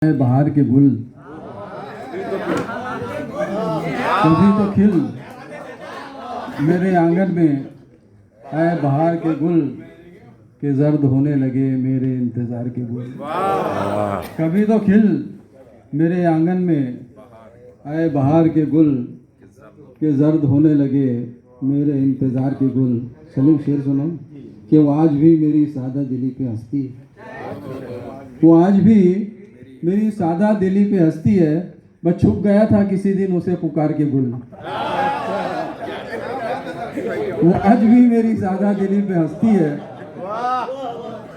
बहार के गुल कभी तो खिल मेरे आंगन में, ऐ बहार के गुल के जर्द होने लगे मेरे इंतजार के गुल। कभी तो खिल मेरे आंगन में, ऐ बहार के गुल के जर्द होने लगे मेरे इंतजार के गुल। सलीम शेर सुनो कि वो आज भी मेरी सादा दिली पे हंसती है, वो आज भी मेरी सादा दिली पे हंसती है। मैं छुप गया था किसी दिन उसे पुकार के गुल, वो आज भी मेरी सादा दिली पे हंसती है,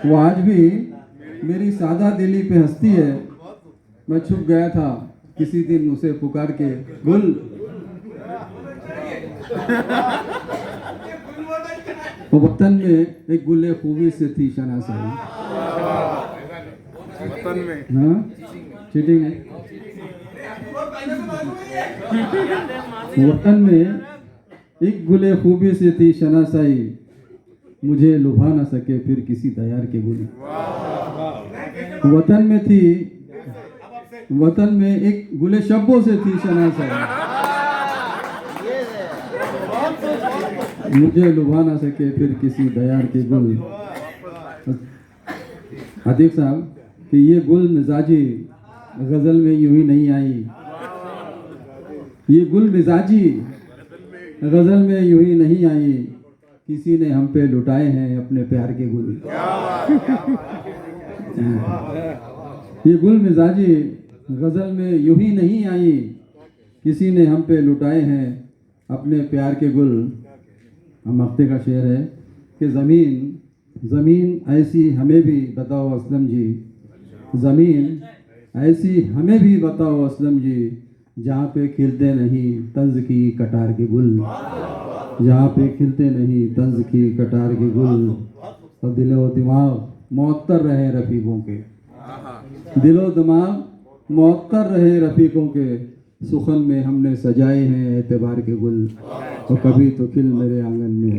वो आज भी मेरी सादा दिली पे हंसती है। मैं छुप गया था किसी दिन उसे पुकार के गुल। वो वतन में एक गुले खूबी से थी शनासाई। वतन में हाँ चीटिंग है। वतन में एक गुले खूबी से थी शनासाई, मुझे लुभा न सके फिर किसी तैयार के गुल। वतन में थी, वतन में एक गुले शब्बों से थी शनासाई, मुझे लुभा ना सके फिर किसी दयार के गुल। आतिफ साहब कि ये गुल मिजाजी गजल में यूं ही नहीं आई, ये गुल मिजाजी गजल में यूं ही नहीं आई, किसी ने हम पे लुटाए हैं अपने प्यार के गुल। ये गुल मिजाजी गजल में यूं ही नहीं आई, किसी ने हम पे लुटाए हैं अपने प्यार के गुल। हम हफ्ते का शेर है कि ज़मीन ज़मीन ऐसी हमें भी बताओ असलम जी, ज़मीन ऐसी हमें भी बताओ असलम जी, जहाँ पे खिलते नहीं तंज की कटार के गुल, जहाँ पे खिलते नहीं तंज की कटार के गुल। और दिलो दिमाग मुअत्तर रहे रफ़ीकों के, दिलो दिमाग मुअत्तर रहे रफ़ीकों के, सुखन में हमने सजाए हैं एतबार के गुल। और कभी तो खिल मेरे आंगन में है।